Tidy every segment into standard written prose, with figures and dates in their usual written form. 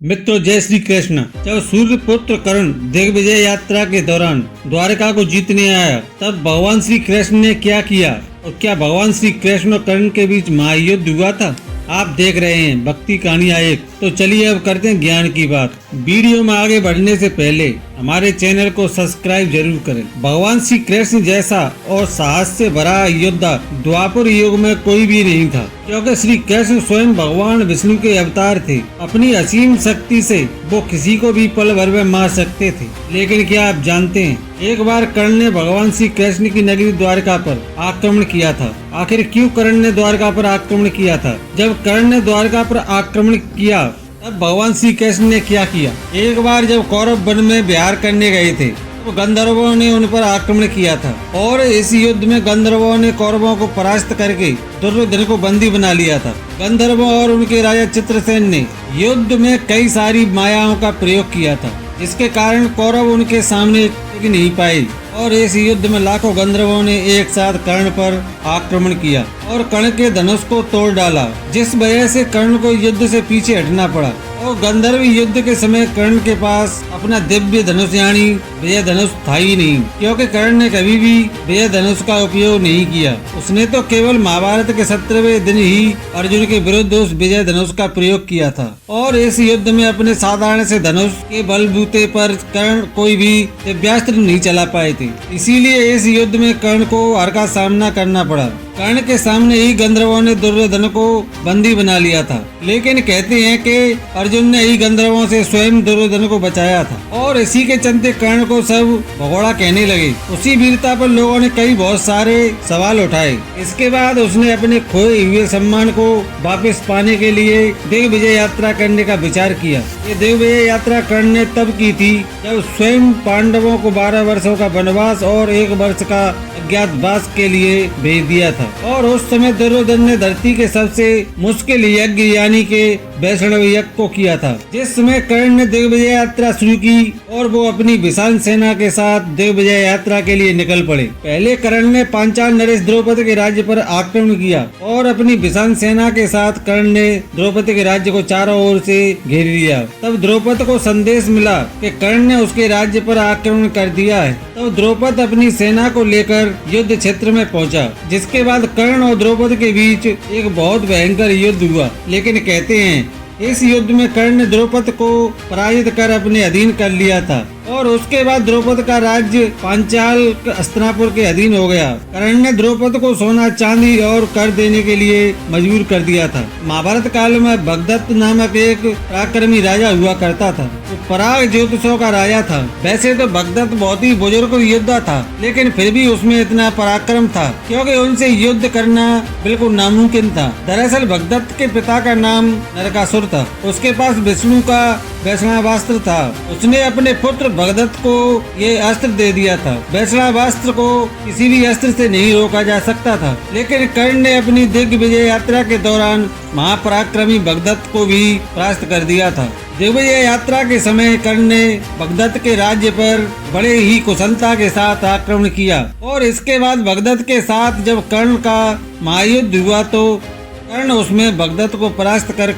मित्रों, जय श्री कृष्ण। जब सूर्य पुत्र कर्ण दिग्विजय यात्रा के दौरान द्वारका को जीतने आया, तब भगवान श्री कृष्ण ने क्या किया और क्या भगवान श्री कृष्ण और कर्ण के बीच महायुद्ध हुआ था? आप देख रहे हैं भक्ति कहानियां एक। तो चलिए अब करते हैं ज्ञान की बात। वीडियो में आगे बढ़ने से पहले हमारे चैनल को सब्सक्राइब जरूर करें। भगवान श्री कृष्ण जैसा और साहस से भरा योद्धा द्वापर युग में कोई भी नहीं था, क्योंकि श्री कृष्ण स्वयं भगवान विष्णु के अवतार थे। अपनी असीम शक्ति से वो किसी को भी पल भर में मार सकते थे। लेकिन क्या आप जानते हैं, एक बार कर्ण ने भगवान श्री कृष्ण की नगरी द्वारका पर आक्रमण किया था। आखिर क्यों कर्ण ने द्वारका पर आक्रमण किया था? जब कर्ण ने द्वारका पर आक्रमण किया, तब भगवान श्री कृष्ण ने क्या किया? एक बार जब कौरव वन में विहार करने गए थे, तो गंधर्वों ने उन पर आक्रमण किया था और इस युद्ध में गंधर्वों ने कौरवों को परास्त करके दुर्योधन को बंदी बना लिया था। गंधर्वों और उनके राजा चित्रसेन ने युद्ध में कई सारी मायाओं का प्रयोग किया था, जिसके कारण कौरव उनके सामने टिक नहीं पाए और इस युद्ध में लाखों गंधर्वों ने एक साथ कर्ण पर आक्रमण किया और कर्ण के धनुष को तोड़ डाला, जिस वजह से कर्ण को युद्ध से पीछे हटना पड़ा। और गंधर्व युद्ध के समय कर्ण के पास अपना दिव्य धनुष यानी विजय धनुष था ही नहीं, क्योंकि कर्ण ने कभी भी विजय धनुष का उपयोग नहीं किया। उसने तो केवल महाभारत के 17वें दिन ही अर्जुन के विरुद्ध उस विजय धनुष का प्रयोग किया था। और इस युद्ध में अपने साधारण से धनुष के बलबूते पर कर्ण कोई भी दिव्यास्त्र नहीं चला पाए थे। इसीलिए इस युद्ध में कर्ण को हार का सामना करना पड़ा। कर्ण के सामने ही गंधर्वों ने दुर्योधन को बंदी बना लिया था, लेकिन कहते हैं कि अर्जुन ने ही गंधर्वों से स्वयं दुर्योधन को बचाया था और इसी के चलते कर्ण को सब भगोड़ा कहने लगे। उसी वीरता पर लोगों ने बहुत सारे सवाल उठाए। इसके बाद उसने अपने खोए हुए सम्मान को वापस पाने के लिए दिग्विजय यात्रा करने का विचार किया। ये दिग्विजय यात्रा कर्ण ने तब की थी जब स्वयं पांडवों को 12 वर्षों का वनवास और 1 वर्ष का अज्ञातवास के लिए भेज दिया था। और उस समय दुर्योधन ने धरती के सबसे मुश्किल यज्ञ यानी के वैष्णव यज्ञ को किया था। जिस समय कर्ण ने दिग्विजय यात्रा शुरू की और वो अपनी विशाल सेना के साथ दिग्विजय यात्रा के लिए निकल पड़े। पहले कर्ण ने पांचाल नरेश द्रौपदी के राज्य पर आक्रमण किया और अपनी विशाल सेना के साथ कर्ण ने द्रौपदी के राज्य को चारों ओर से घेर लिया। तब द्रौपदी को संदेश मिला कि कर्ण ने उसके राज्य पर आक्रमण कर दिया है। तब द्रौपदी अपनी सेना को लेकर युद्ध क्षेत्र में पहुंचा, जिसके बाद कर्ण और द्रौपदी के बीच एक बहुत भयंकर युद्ध हुआ। लेकिन कहते हैं इस युद्ध में कर्ण ने द्रौपदी को पराजित कर अपने अधीन कर लिया था और उसके बाद द्रौपदी का राज्य पांचाल हस्तिनापुर के अधीन हो गया। कर्ण ने द्रौपदी को सोना चांदी और कर देने के लिए मजबूर कर दिया था। महाभारत काल में भगदत्त नामक एक पराक्रमी राजा हुआ करता था। वो पराग ज्योतिषों का राजा था। वैसे तो भगदत्त बहुत ही बुजुर्ग योद्धा था, लेकिन फिर भी उसमें इतना पराक्रम था क्योंकि उनसे युद्ध करना बिल्कुल नामुमकिन था। दरअसल भगदत्त के पिता का नाम नरकासुर था। उसके पास विष्णु का वैष्णवास्त्र था। उसने अपने पुत्र भगदत्त को ये अस्त्र दे दिया था। वैष्णवास्त्र को किसी भी अस्त्र से नहीं रोका जा सकता था, लेकिन कर्ण ने अपनी दिग्विजय यात्रा के दौरान महापराक्रमी भगदत्त को भी परास्त कर दिया था। दिग्विजय यात्रा के समय कर्ण ने भगदत्त के राज्य पर बड़े ही कुशलता के साथ आक्रमण किया और इसके बाद भगदत्त के साथ जब कर्ण का महायुद्ध हुआ तो कर्ण उसमें भगदत्त को परास्त कर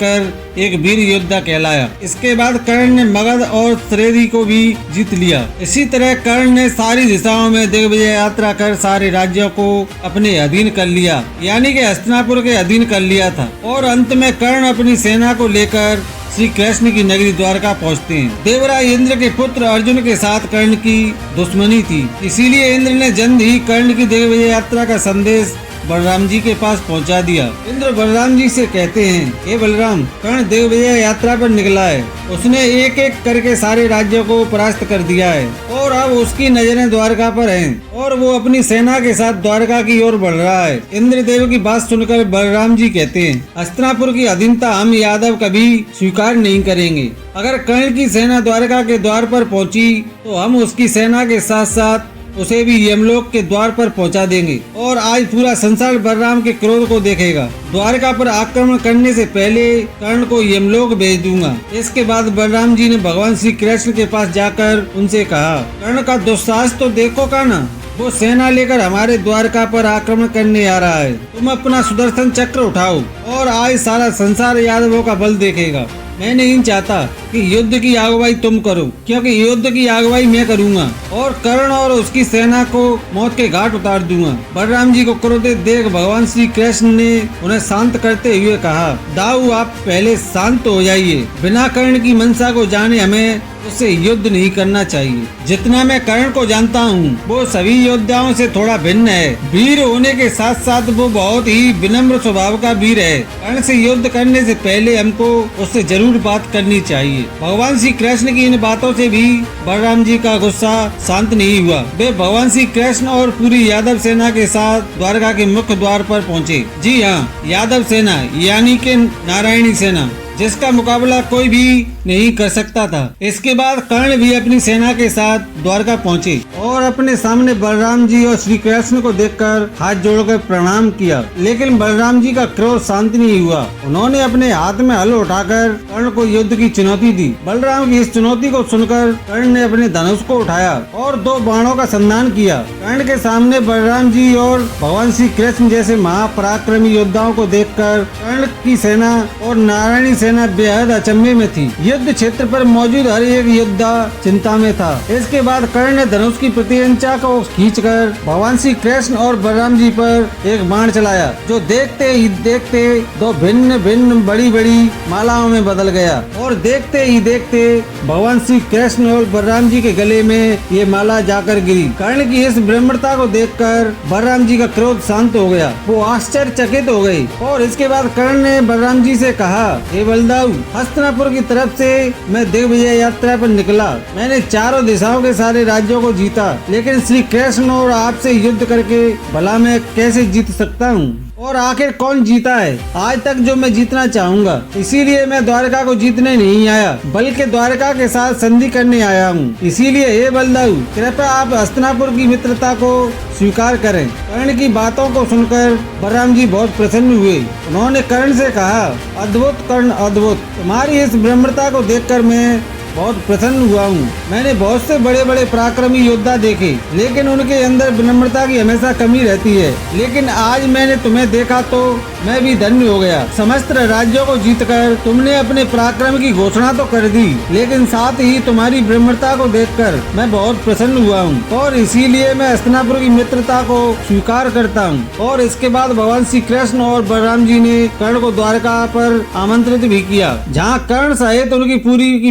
एक वीर योद्धा कहलाया। इसके बाद कर्ण ने मगध और त्रेदी को भी जीत लिया। इसी तरह कर्ण ने सारी दिशाओं में दिग्विजय यात्रा कर सारे राज्यों को अपने अधीन कर लिया, यानी कि हस्तिनापुर के अधीन कर लिया था। और अंत में कर्ण अपनी सेना को लेकर श्री कृष्ण की नगरी द्वारका पहुंचते हैं। देवराज इंद्र के पुत्र अर्जुन के साथ कर्ण की दुश्मनी थी, इसीलिए इंद्र ने जल्द ही कर्ण की दिग्विजय यात्रा का संदेश बलराम जी के पास पहुंचा दिया। इंद्र बलराम जी से कहते हैं, हे बलराम, कर्ण दिग्विजय यात्रा पर निकला है। उसने एक एक करके सारे राज्यों को परास्त कर दिया है और अब उसकी नजरें द्वारका पर हैं और वो अपनी सेना के साथ द्वारका की ओर बढ़ रहा है। इंद्रदेव की बात सुनकर बलराम जी कहते हैं, हस्तिनापुर की अधीनता हम यादव कभी स्वीकार नहीं करेंगे। अगर कर्ण की सेना द्वारका के द्वार पर पहुंची तो हम उसकी सेना के साथ साथ उसे भी यमलोक के द्वार पर पहुंचा देंगे और आज पूरा संसार बलराम के क्रोध को देखेगा। द्वारका पर आक्रमण करने से पहले कर्ण को यमलोक भेज दूंगा। इसके बाद बलराम जी ने भगवान श्री कृष्ण के पास जाकर उनसे कहा, कर्ण का दुस्साहस तो देखो का ना, वो सेना लेकर हमारे द्वारका पर आक्रमण करने आ रहा है। तुम अपना सुदर्शन चक्र उठाओ और आज सारा संसार यादवों का बल देखेगा। मैं नहीं चाहता कि युद्ध की अगुवाई तुम करो, क्योंकि युद्ध की अगुवाई मैं करूंगा और कर्ण और उसकी सेना को मौत के घाट उतार दूंगा। बलराम जी को क्रोधित देख भगवान श्री कृष्ण ने उन्हें शांत करते हुए कहा, दाऊ आप पहले शांत हो जाइए। बिना कर्ण की मंशा को जाने हमें उससे युद्ध नहीं करना चाहिए। जितना मैं कर्ण को जानता हूँ वो सभी योद्धाओं से थोड़ा भिन्न है। वीर होने के साथ साथ वो बहुत ही विनम्र स्वभाव का वीर है। कर्ण से युद्ध करने से पहले हमको उससे जरूर बात करनी चाहिए। भगवान श्री कृष्ण की इन बातों से भी बलराम जी का गुस्सा शांत नहीं हुआ। वे भगवान श्री कृष्ण और पूरी यादव सेना के साथ द्वारका के मुख्य द्वार पर पहुँचे। जी हाँ, यादव सेना यानी कि नारायणी सेना, जिसका मुकाबला कोई भी नहीं कर सकता था। इसके बाद कर्ण भी अपनी सेना के साथ द्वारका पहुंचे और अपने सामने बलराम जी और श्री कृष्ण को देखकर हाथ जोड़कर प्रणाम किया। लेकिन बलराम जी का क्रोध शांत नहीं हुआ। उन्होंने अपने हाथ में हल उठाकर कर्ण को युद्ध की चुनौती दी। बलराम की इस चुनौती को सुनकर कर्ण ने अपने धनुष को उठाया और 2 बाणों का संधान किया। कर्ण के सामने बलराम जी और भगवान श्री कृष्ण जैसे महापराक्रमी योद्धाओं को देखकर कर्ण की सेना और नारायणी सेना बेहद अचंभे में थी। युद्ध क्षेत्र पर मौजूद हर एक योद्धा चिंता में था। इसके बाद कर्ण ने धनुष की प्रतिरंचा को खींचकर भगवान श्री कृष्ण और बलराम जी पर एक बाण चलाया, जो देखते ही देखते 2 भिन्न भिन्न बड़ी बड़ी मालाओं में बदल गया और देखते ही देखते भगवान श्री कृष्ण और बलराम जी के गले में ये माला जाकर गिरी। कर्ण की इस ब्रह्मता को देखकर बलराम जी का क्रोध शांत हो गया। वो आश्चर्यचकित हो गए और इसके बाद कर्ण ने बलराम जी से कहा, हे बलदाऊ, हस्तिनापुर की तरफ से मैं दिग्विजय यात्रा पर निकला। मैंने चारों दिशाओं के सारे राज्यों को जीता, लेकिन श्री कृष्ण और आपसे युद्ध करके भला मैं कैसे जीत सकता हूँ? और आखिर कौन जीता है आज तक जो मैं जीतना चाहूँगा? इसीलिए मैं द्वारका को जीतने नहीं आया, बल्कि द्वारका के साथ संधि करने आया हूँ। इसीलिए हे बलदाऊ, कृपया आप हस्तिनापुर की मित्रता को स्वीकार करें। कर्ण की बातों को सुनकर बलराम जी बहुत प्रसन्न हुए। उन्होंने कर्ण से कहा, अद्भुत कर्ण, अद्भुत। तुम्हारी इस ब्रह्मता को देखकर मैं बहुत प्रसन्न हुआ हूँ। मैंने बहुत से बड़े बड़े पराक्रमी योद्धा देखे, लेकिन उनके अंदर विनम्रता की हमेशा कमी रहती है। लेकिन आज मैंने तुम्हें देखा तो मैं भी धन्य हो गया। समस्त राज्यों को जीतकर तुमने अपने पराक्रम की घोषणा तो कर दी, लेकिन साथ ही तुम्हारी ब्रह्मता को देखकर मैं बहुत प्रसन्न हुआ हूँ और इसीलिए मैं हस्तिनापुर की मित्रता को स्वीकार करता हूँ। और इसके बाद भगवान श्री कृष्ण और बलराम जी ने कर्ण को द्वारका पर आमंत्रित भी किया, जहाँ कर्ण सहित उनकी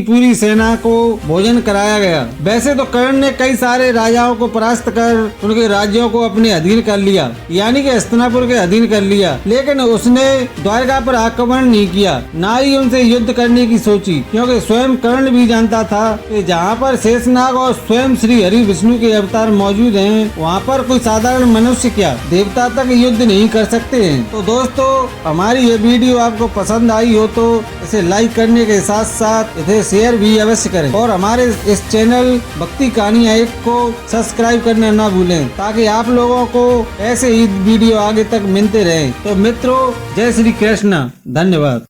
पूरी सेना को भोजन कराया गया। वैसे तो कर्ण ने कई सारे राजाओं को परास्त कर उनके राज्यों को अपने अधीन कर लिया, यानी कि हस्तिनापुर के अधीन कर लिया, लेकिन उसने द्वारका पर आक्रमण नहीं किया, ना ही उनसे युद्ध करने की सोची, क्योंकि स्वयं कर्ण भी जानता था कि जहाँ पर शेषनाग और स्वयं श्री हरि विष्णु के अवतार मौजूद हैं, वहाँ पर कोई साधारण मनुष्य क्या देवता तक युद्ध नहीं कर सकते हैं। तो दोस्तों, हमारी ये वीडियो आपको पसंद आई हो तो इसे लाइक करने के साथ साथ इसे शेयर भी अवश्य करें और हमारे इस चैनल भक्ति कहानियां 1 को सब्सक्राइब करना ना भूलें, ताकि आप लोगों को ऐसे ही वीडियो आगे तक मिलते रहें। तो मित्रों, जय श्री कृष्ण, धन्यवाद।